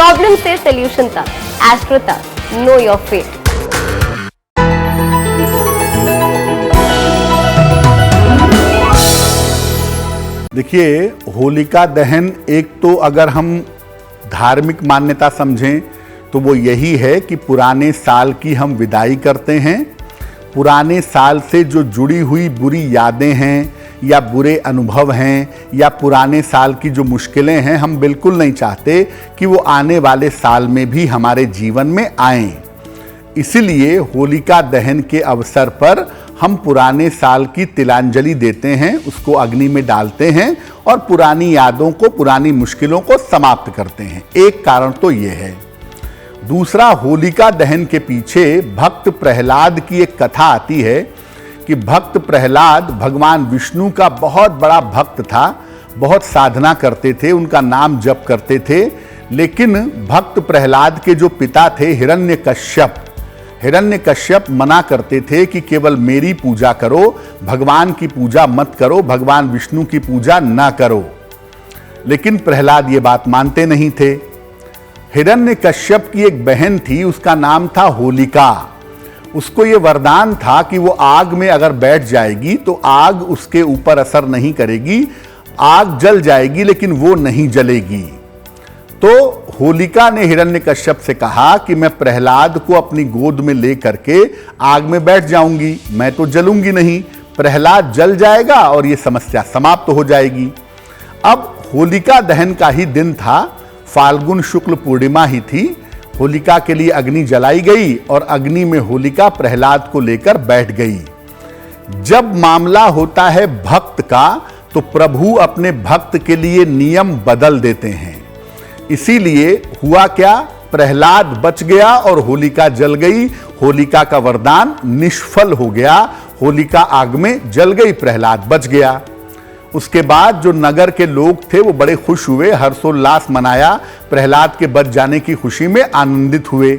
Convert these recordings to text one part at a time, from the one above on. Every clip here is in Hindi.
प्रॉब्लम से सोल्यूशन तक, एस्ट्रो तक, नो योर फेट। देखिए, होलिका दहन एक तो अगर हम धार्मिक मान्यता समझें तो वो यही है कि पुराने साल की हम विदाई करते हैं। पुराने साल से जो जुड़ी हुई बुरी यादें हैं या बुरे अनुभव हैं या पुराने साल की जो मुश्किलें हैं, हम बिल्कुल नहीं चाहते कि वो आने वाले साल में भी हमारे जीवन में आएं। इसीलिए होलिका दहन के अवसर पर हम पुराने साल की तिलांजलि देते हैं, उसको अग्नि में डालते हैं और पुरानी यादों को, पुरानी मुश्किलों को समाप्त करते हैं। एक कारण तो ये है। दूसरा, होलिका दहन के पीछे भक्त प्रहलाद की एक कथा आती है कि भक्त प्रहलाद भगवान विष्णु का बहुत बड़ा भक्त था, बहुत साधना करते थे, उनका नाम जप करते थे। लेकिन भक्त प्रहलाद के जो पिता थे हिरण्यकश्यप मना करते थे कि केवल मेरी पूजा करो, भगवान की पूजा मत करो, भगवान विष्णु की पूजा ना करो। लेकिन प्रहलाद ये बात मानते नहीं थे। हिरण्यकश्यप की एक बहन थी, उसका नाम था होलिका। उसको ये वरदान था कि वो आग में अगर बैठ जाएगी तो आग उसके ऊपर असर नहीं करेगी, आग जल जाएगी लेकिन वो नहीं जलेगी। तो होलिका ने हिरण्यकश्यप से कहा कि मैं प्रहलाद को अपनी गोद में ले करके आग में बैठ जाऊंगी, मैं तो जलूंगी नहीं, प्रहलाद जल जाएगा और ये समस्या समाप्त हो जाएगी। अब होलिका दहन का ही दिन था, फाल्गुन शुक्ल पूर्णिमा ही थी। होलिका के लिए अग्नि जलाई गई और अग्नि में होलिका प्रहलाद को लेकर बैठ गई। जब मामला होता है भक्त का तो प्रभु अपने भक्त के लिए नियम बदल देते हैं। इसीलिए हुआ क्या, प्रहलाद बच गया और होलिका जल गई। होलिका का वरदान निष्फल हो गया, होलिका आग में जल गई, प्रहलाद बच गया। उसके बाद जो नगर के लोग थे वो बड़े खुश हुए, हर्षोल्लास मनाया, प्रहलाद के बच जाने की खुशी में आनंदित हुए।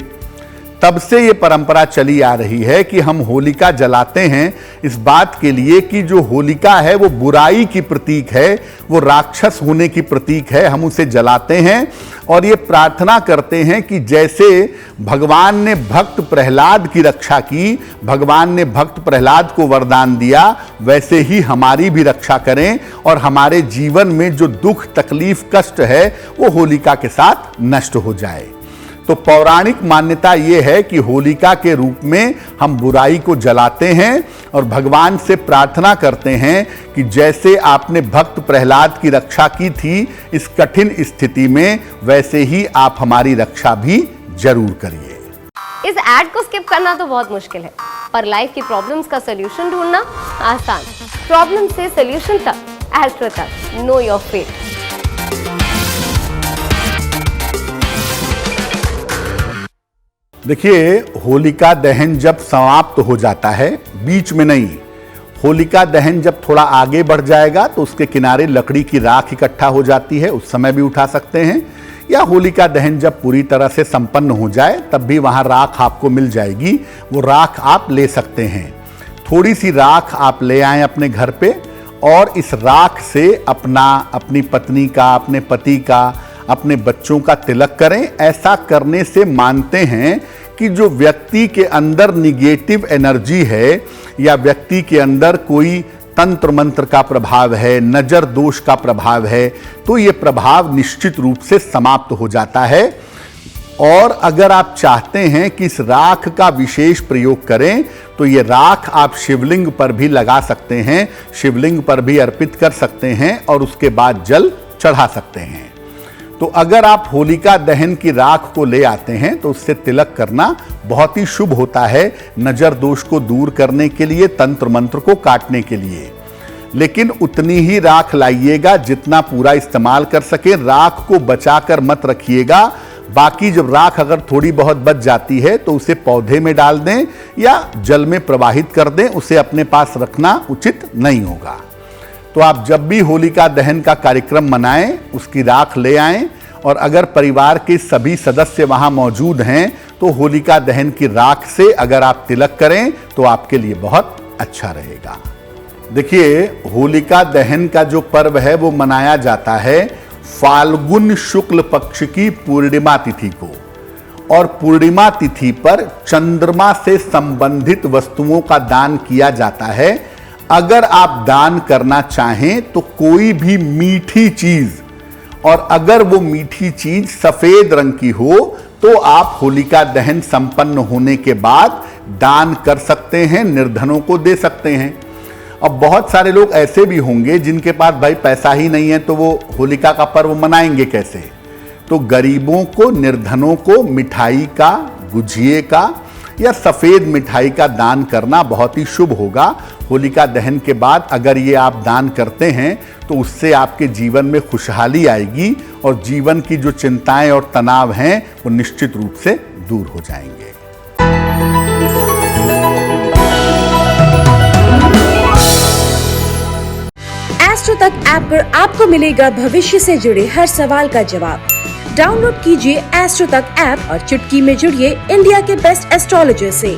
तब से ये परंपरा चली आ रही है कि हम होलिका जलाते हैं इस बात के लिए कि जो होलिका है वो बुराई की प्रतीक है, वो राक्षस होने की प्रतीक है। हम उसे जलाते हैं और ये प्रार्थना करते हैं कि जैसे भगवान ने भक्त प्रहलाद की रक्षा की, भगवान ने भक्त प्रहलाद को वरदान दिया, वैसे ही हमारी भी रक्षा करें और हमारे जीवन में जो दुख, तकलीफ, कष्ट है वो होलिका के साथ नष्ट हो जाए। तो पौराणिक मान्यता ये है कि होलिका के रूप में हम बुराई को जलाते हैं और भगवान से प्रार्थना करते हैं कि जैसे आपने भक्त प्रहलाद की रक्षा की थी इस कठिन स्थिति में, वैसे ही आप हमारी रक्षा भी जरूर करिए। इस ऐड को स्किप करना तो बहुत मुश्किल है, पर लाइफ की प्रॉब्लम्स का सोल्यूशन ढूंढना आसान। प्रॉब्लम से सोल्यूशन तक, एस्ट्रो तक, नो योर फेट। देखिए, होलिका दहन जब समाप्त हो जाता है, बीच में नहीं, होलिका दहन जब थोड़ा आगे बढ़ जाएगा तो उसके किनारे लकड़ी की राख इकट्ठा हो जाती है, उस समय भी उठा सकते हैं। या होलिका दहन जब पूरी तरह से संपन्न हो जाए तब भी वहाँ राख आपको मिल जाएगी, वो राख आप ले सकते हैं। थोड़ी सी राख आप ले आएँ अपने घर पे और इस राख से अपनी पत्नी का, अपने पति का, अपने बच्चों का तिलक करें। ऐसा करने से मानते हैं कि जो व्यक्ति के अंदर निगेटिव एनर्जी है या व्यक्ति के अंदर कोई तंत्र मंत्र का प्रभाव है, नजर दोष का प्रभाव है, तो ये प्रभाव निश्चित रूप से समाप्त हो जाता है। और अगर आप चाहते हैं कि इस राख का विशेष प्रयोग करें तो ये राख आप शिवलिंग पर भी लगा सकते हैं, शिवलिंग पर भी अर्पित कर सकते हैं और उसके बाद जल चढ़ा सकते हैं। तो अगर आप होलिका दहन की राख को ले आते हैं तो उससे तिलक करना बहुत ही शुभ होता है, नजर दोष को दूर करने के लिए, तंत्र मंत्र को काटने के लिए। लेकिन उतनी ही राख लाइएगा जितना पूरा इस्तेमाल कर सके, राख को बचाकर मत रखिएगा। बाकी जब राख अगर थोड़ी बहुत बच जाती है तो उसे पौधे में डाल दें या जल में प्रवाहित कर दें, उसे अपने पास रखना उचित नहीं होगा। तो आप जब भी होलिका दहन का कार्यक्रम मनाएं, उसकी राख ले आएं और अगर परिवार के सभी सदस्य वहां मौजूद हैं तो होलिका दहन की राख से अगर आप तिलक करें तो आपके लिए बहुत अच्छा रहेगा। देखिए, होलिका दहन का जो पर्व है वो मनाया जाता है फाल्गुन शुक्ल पक्ष की पूर्णिमा तिथि को, और पूर्णिमा तिथि पर चंद्रमा से संबंधित वस्तुओं का दान किया जाता है। अगर आप दान करना चाहें तो कोई भी मीठी चीज, और अगर वो मीठी चीज सफेद रंग की हो तो आप होलिका दहन संपन्न होने के बाद दान कर सकते हैं, निर्धनों को दे सकते हैं। अब बहुत सारे लोग ऐसे भी होंगे जिनके पास भाई पैसा ही नहीं है, तो वो होलिका का पर्व मनाएंगे कैसे? तो गरीबों को, निर्धनों को मिठाई का, गुझिए का या सफेद मिठाई का दान करना बहुत ही शुभ होगा। होलिका दहन के बाद अगर ये आप दान करते हैं तो उससे आपके जीवन में खुशहाली आएगी और जीवन की जो चिंताएं और तनाव हैं वो निश्चित रूप से दूर हो जाएंगे। एस्ट्रो तक ऐप पर आपको मिलेगा भविष्य से जुड़े हर सवाल का जवाब। डाउनलोड कीजिए एस्ट्रो तक ऐप और चुटकी में जुड़िए इंडिया के बेस्ट एस्ट्रोलॉजर से।